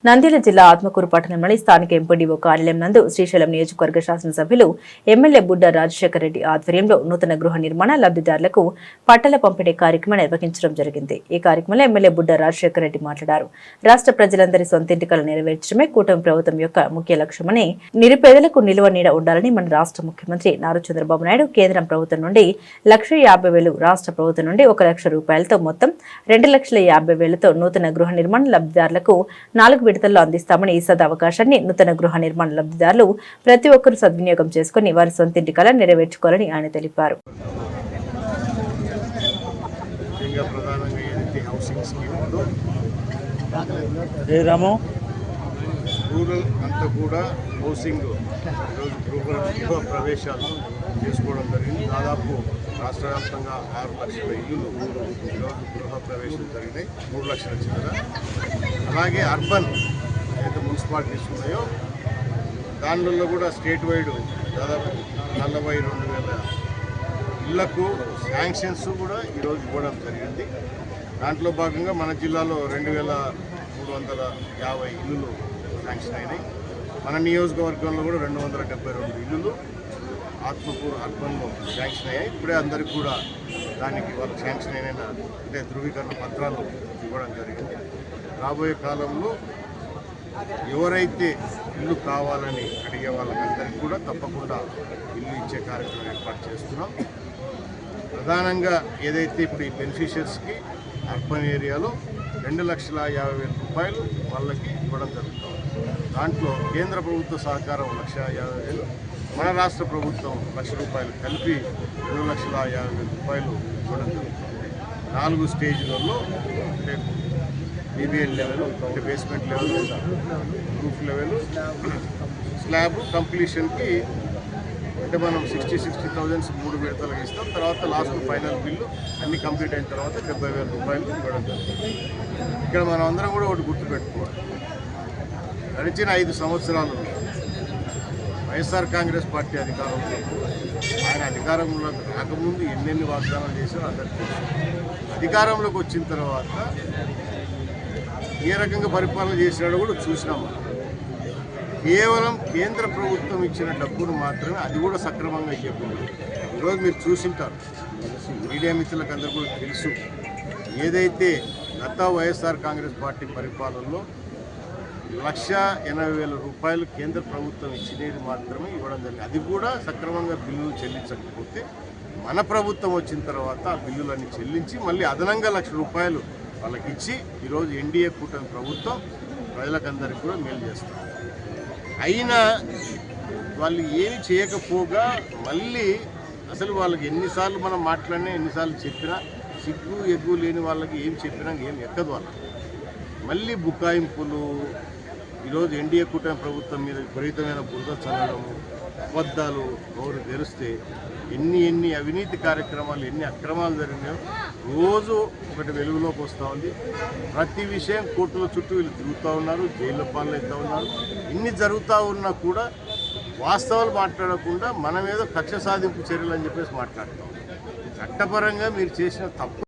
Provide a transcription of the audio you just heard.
నంద్యాల జిల్లా ఆత్మకూరు పట్టణంలోని స్థానిక ఎంపీడీఓ కార్యాలయం నందు శ్రీశైలం నియోజకవర్గ శాసనసభ్యులు ఎమ్మెల్యే బుడ్డ రాజశేఖర రెడ్డి ఆధ్వర్యంలో నూతన గృహ నిర్మాణ లబ్ధిదారులకు పట్టాల పంపిణీ కార్యక్రమం నిర్వహించడం జరిగింది. ఈ కార్యక్రమంలో ఎమ్మెల్యే బుడ్డ రాజశేఖర రెడ్డి మాట్లాడారు. రాష్ట్ర ప్రజలందరి సొంతింటికలు నెరవేర్చడమే కూటమి ప్రభుత్వం యొక్క ముఖ్య లక్ష్యమని, నిరుపేదలకు నిలువ నీడ ఉండాలని మన రాష్ట్ర ముఖ్యమంత్రి నారా చంద్రబాబు నాయుడు కేంద్రం ప్రభుత్వం నుండి 1,50,000, రాష్ట్ర ప్రభుత్వం నుండి 1,00,000 రూపాయలతో మొత్తం 2,50,000తో నూతన గృహ నిర్మాణ లబ్ధిదారులకు 4 విడతల్లో అందిస్తామని, ఈ సదవకాశాన్ని నూతన గృహ నిర్మాణ లబ్ధిదారులు ప్రతి ఒక్కరూ సద్వినియోగం చేసుకుని వారి సొంతింటి కల నెరవేర్చుకోవాలని ఆయన తెలిపారు. రూరల్ అంతా కూడా హౌసింగ్ గృహ ప్రవేశాలు చేసుకోవడం జరిగింది. దాదాపు రాష్ట్ర వ్యాప్తంగా 6 లక్షల ఇల్లులు ఈరోజు గృహ ప్రవేశం జరిగినాయి. 3 లక్షల చిల్లర. అలాగే అర్బన్ ఏదైతే మున్సిపాలిటీస్ ఉన్నాయో దానిలో కూడా స్టేట్ వైడ్ దాదాపు 42,000 ఇళ్లకు శాంక్షన్స్ కూడా ఈరోజు ఇవ్వడం జరిగింది. దాంట్లో భాగంగా మన జిల్లాలో 2,350 ఇల్లులు శాంక్షన్ అయినాయి. మన నియోజకవర్గంలో కూడా 272 ఇల్లులు ఆత్మకూరు అర్బన్లో శాంక్షన్ అయ్యాయి. ఇప్పుడే అందరికీ కూడా దానికి వాళ్ళకి శాంక్షన్ అయిన అంటే ధృవీకరణ పత్రాలు ఇవ్వడం జరిగింది. రాబోయే కాలంలో ఎవరైతే ఇల్లు కావాలని అడిగే వాళ్ళకందరికీ కూడా తప్పకుండా ఇల్లు ఇచ్చే కార్యక్రమం ఏర్పాటు చేస్తున్నాం. ప్రధానంగా ఏదైతే ఇప్పుడు ఈ బెనిఫిషియర్స్కి అర్బన్ ఏరియాలో 2,50,000 రూపాయలు వాళ్ళకి ఇవ్వడం జరుగుతుంది. దాంట్లో కేంద్ర ప్రభుత్వ సహకారం 1,50,000, మన రాష్ట్ర ప్రభుత్వం 1,00,000 రూపాయలు కలిపి 2,50,000 రూపాయలు ఇవ్వడం జరుగుతుంది. 4 స్టేజ్లలో అంటే బీబీఎల్ లెవెల్, అంటే basement level, roof level, slab కంప్లీషన్కి అంటే మనం 60,000 3 విడతలుగా ఇస్తాం. తర్వాత లాస్ట్ ఫైనల్ బిల్లు అన్నీ కంప్లీట్ అయిన తర్వాత 70,000 రూపాయలు ఇవ్వడం జరుగుతుంది. ఇక్కడ మనం అందరం కూడా ఒకటి గుర్తుపెట్టుకోవాలి. గడిచిన 5 సంవత్సరాలు వైఎస్ఆర్ కాంగ్రెస్ పార్టీ అధికారంలో, ఆయన అధికారంలో రాకముందు ఎన్నెన్ని వాగ్దానాలు చేశారో అందరికీ అధికారంలోకి వచ్చిన తర్వాత ఏ రకంగా పరిపాలన చేసినాడో కూడా చూసినాం. కేవలం కేంద్ర ప్రభుత్వం ఇచ్చిన డబ్బును మాత్రమే, అది కూడా సక్రమంగా ఇవ్వకుండా ఈరోజు మీరు చూసింటారు. మీడియా మిత్రులకు అందరూ కూడా తెలుసు, ఏదైతే గత వైఎస్ఆర్ కాంగ్రెస్ పార్టీ పరిపాలనలో 1,80,000 రూపాయలు కేంద్ర ప్రభుత్వం ఇచ్చినది మాత్రమే ఇవ్వడం జరిగింది. అది కూడా సక్రమంగా బిల్లులు చెల్లించకపోతే మన ప్రభుత్వం వచ్చిన తర్వాత ఆ బిల్లులన్నీ చెల్లించి మళ్ళీ అదనంగా 1,00,000 రూపాయలు వాళ్ళకి ఇచ్చి ఈరోజు ఎన్డీఏ కూటమి ప్రభుత్వం ప్రజలకందరికీ కూడా మేలు చేస్తారు. అయినా వాళ్ళు ఏమి చేయకపోగా మళ్ళీ అసలు వాళ్ళకి ఎన్నిసార్లు మనం మాట్లాడినా, ఎన్నిసార్లు చెప్పినా, సిగ్గు ఎగ్గు లేని వాళ్ళకి ఏం చెప్పినా ఏం ఎక్కదు వాళ్ళకి. మళ్ళీ బుకాయింపులు, ఈరోజు ఎన్డీఏ కూటమి ప్రభుత్వం మీద విపరీతమైన బురద చల్లడము, అబద్ధాలు నోరు తెరిస్తే ఎన్ని అవినీతి కార్యక్రమాలు, ఎన్ని అక్రమాలు జరిగినాయో రోజు ఒకటి వెలుగులోకి వస్తూ ఉంది. ప్రతి విషయం కోర్టుల చుట్టూ వీళ్ళు తిరుగుతూ ఉన్నారు, జైల్లో పాలవుతూ ఉన్నారు. ఇన్ని జరుగుతూ ఉన్నా కూడా వాస్తవాలు మాట్లాడకుండా మన మీద కక్ష సాధింపు చర్యలు అని చెప్పేసి మాట్లాడతాం. చట్టపరంగా మీరు చేసిన తప్పు